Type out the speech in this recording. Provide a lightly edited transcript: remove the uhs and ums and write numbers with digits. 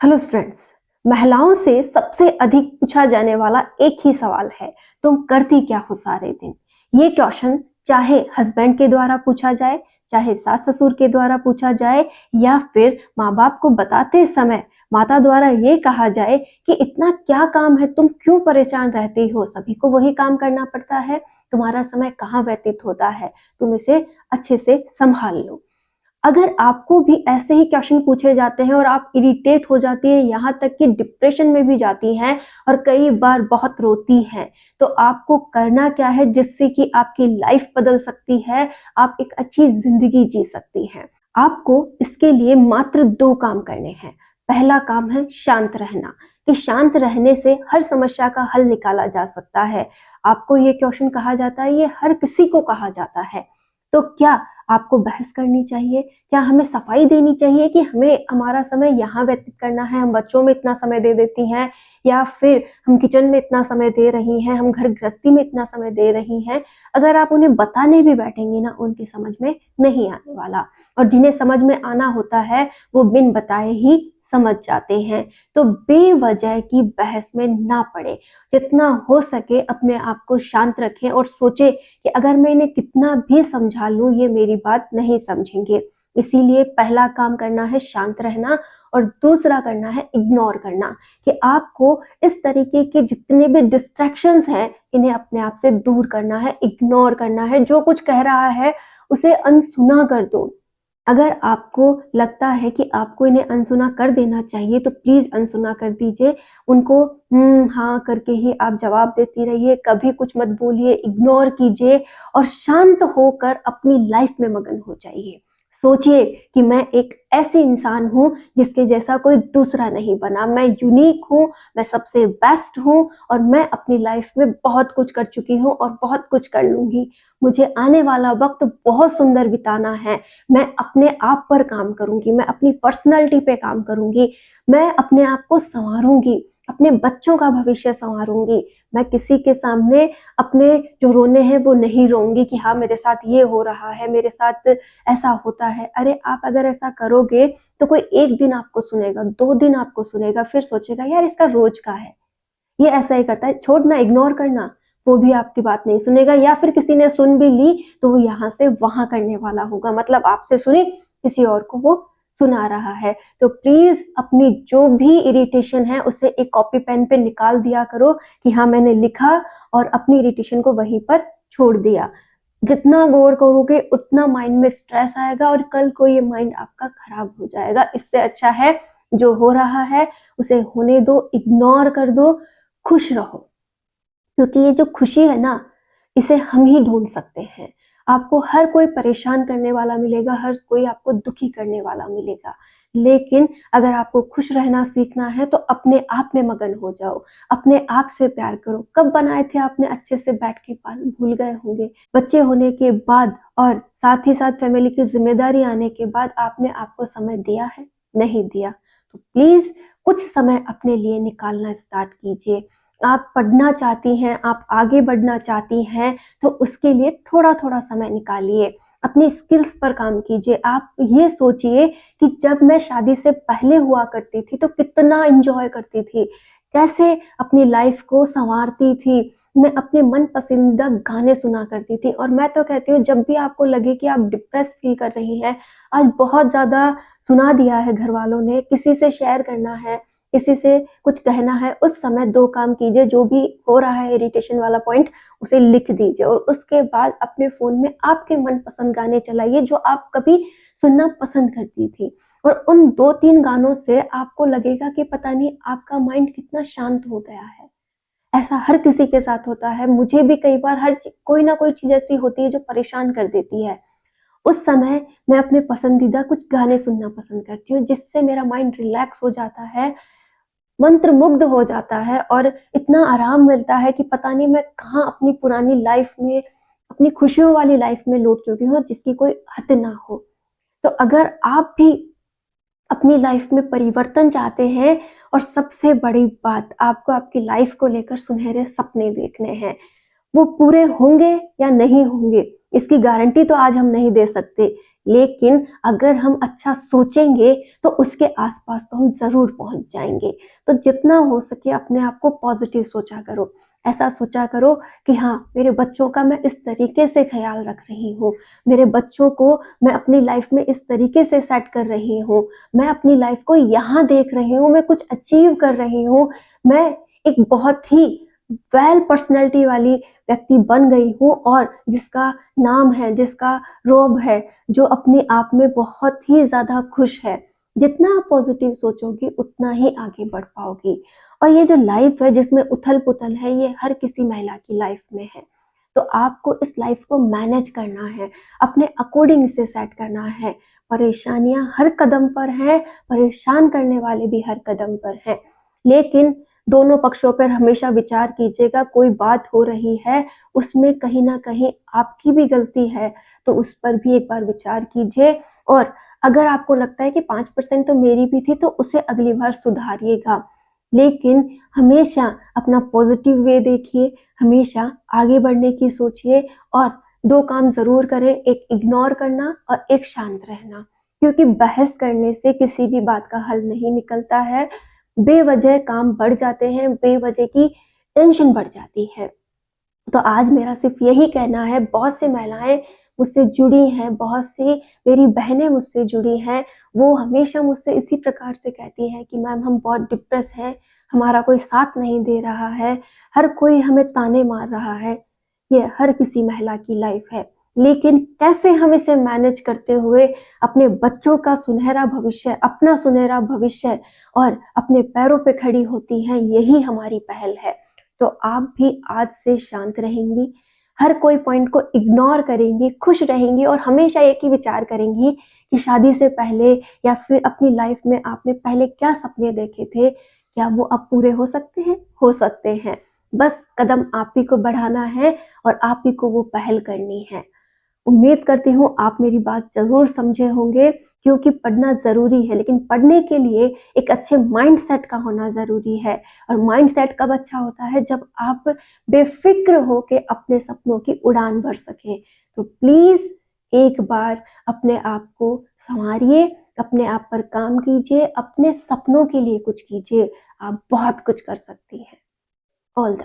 Hello students. महिलाओं से सबसे अधिक पूछा जाने वाला एक ही सवाल है, तुम करती क्या हो सारे दिन। ये क्वेश्चन चाहे हस्बैंड के द्वारा पूछा जाए, चाहे सास ससुर के द्वारा पूछा जाए, या फिर माँ बाप को बताते समय माता द्वारा ये कहा जाए कि इतना क्या काम है, तुम क्यों परेशान रहती हो, सभी को वही काम करना पड़ता है, तुम्हारा समय कहाँ व्यतीत होता है, तुम इसे अच्छे से संभाल लो। अगर आपको भी ऐसे ही क्वेश्चन पूछे जाते हैं और आप इरिटेट हो जाती है, यहाँ तक कि डिप्रेशन में भी जाती हैं और कई बार बहुत रोती हैं, तो आपको करना क्या है जिससे कि आपकी लाइफ बदल सकती है, आप एक अच्छी जिंदगी जी सकती हैं। आपको इसके लिए मात्र 2 काम करने हैं। पहला काम है शांत रहना, कि शांत रहने से हर समस्या का हल निकाला जा सकता है। आपको ये क्वेश्चन कहा जाता है, ये हर किसी को कहा जाता है। तो क्या आपको बहस करनी चाहिए? क्या हमें सफाई देनी चाहिए कि हमें हमारा समय यहाँ व्यतीत करना है, हम बच्चों में इतना समय दे देती हैं, या फिर हम किचन में इतना समय दे रही हैं, हम घर गृहस्थी में इतना समय दे रही हैं। अगर आप उन्हें बताने भी बैठेंगी ना, उनकी समझ में नहीं आने वाला, और जिन्हें समझ में आना होता है वो बिन बताए ही समझ जाते हैं। तो बेवजह की बहस में ना पड़े, जितना हो सके अपने आप को शांत रखें और सोचे कि अगर मैं इन्हें कितना भी समझा लूं, ये मेरी बात नहीं समझेंगे। इसीलिए पहला काम करना है शांत रहना, और दूसरा करना है इग्नोर करना, कि आपको इस तरीके के जितने भी डिस्ट्रैक्शंस हैं इन्हें अपने आप से दूर करना है, इग्नोर करना है। जो कुछ कह रहा है उसे अनसुना कर दो। अगर आपको लगता है कि आपको इन्हें अनसुना कर देना चाहिए तो प्लीज अनसुना कर दीजिए। उनको हाँ करके ही आप जवाब देती रहिए, कभी कुछ मत बोलिए, इग्नोर कीजिए और शांत होकर अपनी लाइफ में मगन हो जाइए। सोचिए कि मैं एक ऐसी इंसान हूँ जिसके जैसा कोई दूसरा नहीं बना, मैं यूनिक हूँ, मैं सबसे बेस्ट हूँ, और मैं अपनी लाइफ में बहुत कुछ कर चुकी हूँ और बहुत कुछ कर लूंगी। मुझे आने वाला वक्त बहुत सुंदर बिताना है। मैं अपने आप पर काम करूंगी, मैं अपनी पर्सनैलिटी पे काम करूंगी, मैं अपने आप को संवारूंगी, अपने बच्चों का भविष्य संवारूंगी। मैं किसी के सामने अपने जो रोने हैं वो नहीं रोऊंगी कि हाँ मेरे साथ ये हो रहा है, मेरे साथ ऐसा होता है। अरे आप अगर ऐसा करोगे तो कोई एक दिन आपको सुनेगा, 2 दिन आपको सुनेगा, फिर सोचेगा यार इसका रोज का है, ये ऐसा ही करता है, छोड़ना, इग्नोर करना। वो भी आपकी बात नहीं सुनेगा, या फिर किसी ने सुन भी ली तो वो यहाँ से वहां करने वाला होगा, मतलब आपसे सुनी किसी और को वो सुना रहा है। तो प्लीज अपनी जो भी इरिटेशन है उसे एक कॉपी पेन पे निकाल दिया करो कि हाँ मैंने लिखा और अपनी इरिटेशन को वहीं पर छोड़ दिया। जितना गौर करोगे उतना माइंड में स्ट्रेस आएगा और कल को ये माइंड आपका खराब हो जाएगा। इससे अच्छा है जो हो रहा है उसे होने दो, इग्नोर कर दो, खुश रहो। क्योंकि ये जो खुशी है ना, इसे हम ही ढूंढ सकते हैं। आपको हर कोई परेशान करने वाला मिलेगा, हर कोई आपको दुखी करने वाला मिलेगा, लेकिन अगर आपको खुश रहना सीखना है तो अपने आप में मगन हो जाओ, अपने आप से प्यार करो। कब बनाए थे आपने अच्छे से बैठ के पाल, भूल गए होंगे। बच्चे होने के बाद और साथ ही साथ फैमिली की जिम्मेदारी आने के बाद आपने आपको समय दिया है? नहीं दिया। तो प्लीज कुछ समय अपने लिए निकालना स्टार्ट कीजिए। आप पढ़ना चाहती हैं, आप आगे बढ़ना चाहती हैं, तो उसके लिए थोड़ा थोड़ा समय निकालिए, अपनी स्किल्स पर काम कीजिए। आप ये सोचिए कि जब मैं शादी से पहले हुआ करती थी तो कितना एंजॉय करती थी, कैसे अपनी लाइफ को संवारती थी, मैं अपने मन पसंदीदा गाने सुना करती थी। और मैं तो कहती हूँ जब भी आपको लगे कि आप डिप्रेस फील कर रही हैं, आज बहुत ज्यादा सुना दिया है घर वालों ने, किसी से शेयर करना है, किसी से कुछ कहना है, उस समय 2 काम कीजिए। जो भी हो रहा है इरिटेशन वाला पॉइंट उसे लिख दीजिए, और उसके बाद अपने फोन में आपके मनपसंद गाने चलाइए जो आप कभी सुनना पसंद करती थी। और उन 2-3 गानों से आपको लगेगा कि पता नहीं आपका माइंड कितना शांत हो गया है। ऐसा हर किसी के साथ होता है, मुझे भी कई बार कोई ना कोई चीज ऐसी होती है जो परेशान कर देती है। उस समय मैं अपने पसंदीदा कुछ गाने सुनना पसंद करती हूँ, जिससे मेरा माइंड रिलैक्स हो जाता है, मंत्रमुग्ध हो जाता है, और इतना आराम मिलता है कि पता नहीं मैं कहाँ अपनी पुरानी लाइफ में, अपनी खुशियों वाली लाइफ में लौट चुकी हूँ जिसकी कोई हद ना हो। तो अगर आप भी अपनी लाइफ में परिवर्तन चाहते हैं, और सबसे बड़ी बात, आपको आपकी लाइफ को लेकर सुनहरे सपने देखने हैं, वो पूरे होंगे या नहीं होंगे इसकी गारंटी तो आज हम नहीं दे सकते, लेकिन अगर हम अच्छा सोचेंगे तो उसके आसपास तो हम ज़रूर पहुँच जाएँगे। तो जितना हो सके अपने आप को पॉज़िटिव सोचा करो। ऐसा सोचा करो कि हाँ, मेरे बच्चों का मैं इस तरीके से ख़्याल रख रही हूँ, मेरे बच्चों को मैं अपनी लाइफ़ में इस तरीके से सेट कर रही हूँ, मैं अपनी लाइफ़ को यहाँ देख रही हूँ, मैं कुछ अचीव कर रही हूँ, मैं एक बहुत ही वेल पर्सनैलिटी वाली व्यक्ति बन गई हूँ और जिसका नाम है, जिसका रोब है, जो अपने आप में बहुत ही ज़्यादा खुश है। जितना आप पॉज़िटिव सोचोगी उतना ही आगे बढ़ पाओगी। और ये जो लाइफ़ है जिसमें उथल-पुथल है, ये हर किसी महिला की लाइफ़ में है। तो आपको इस लाइफ़ को मैनेज करना है, अपने अकॉर्डिंग इसे सेट करना है। परेशानियाँ हर कदम पर हैं, परेशान करने वाले भी हर कदम पर हैं। लेकिन दोनों पक्षों पर हमेशा विचार कीजिएगा, कोई बात हो रही है, उसमें कहीं न कहीं आपकी भी गलती है, तो उस पर भी एक बार विचार कीजिए और अगर आपको लगता है कि 5% तो मेरी भी थी, तो उसे अगली बार सुधारिएगा। लेकिन हमेशा अपना पॉज़िटिव वे देखिए, हमेशा आगे बढ़ने की सोचिए और 2 काम ज़रूर करें, एक इग्नोर करना और एक शांत रहना। क्योंकि बहस करने से किसी भी बात का हल नहीं निकलता है। बेवजह काम बढ़ जाते हैं, बेवजह की टेंशन बढ़ जाती है। तो आज मेरा सिर्फ़ यही कहना है, बहुत सी महिलाएँ मुझसे जुड़ी हैं, बहुत सी मेरी बहनें मुझसे जुड़ी हैं, वो हमेशा मुझसे इसी प्रकार से कहती हैं कि मैम हम बहुत डिप्रेस हैं, हमारा कोई साथ नहीं दे रहा है, हर कोई हमें ताने मार रहा है। ये हर किसी महिला की लाइफ़ है, लेकिन कैसे हम इसे मैनेज करते हुए अपने बच्चों का सुनहरा भविष्य, अपना सुनहरा भविष्य और अपने पैरों पे खड़ी होती हैं, यही हमारी पहल है। तो आप भी आज से शांत रहेंगी, हर कोई पॉइंट को इग्नोर करेंगी, खुश रहेंगी और हमेशा एक ही विचार करेंगी कि शादी से पहले या फिर अपनी लाइफ में आपने पहले क्या सपने देखे थे, क्या वो अब पूरे हो सकते हैं? हो सकते हैं। बस कदम आप ही को बढ़ाना है और आप ही को वो पहल करनी है। उम्मीद करती हूँ आप मेरी बात ज़रूर समझे होंगे क्योंकि पढ़ना ज़रूरी है, लेकिन पढ़ने के लिए एक अच्छे माइंडसेट का होना ज़रूरी है और माइंडसेट कब अच्छा होता है जब आप बेफ़िक्र होके अपने सपनों की उड़ान भर सकें। तो प्लीज़ एक बार अपने आप को सँवारिए, अपने आप पर काम कीजिए, अपने सपनों के लिए कुछ कीजिए। आप बहुत कुछ कर सकती हैं। All the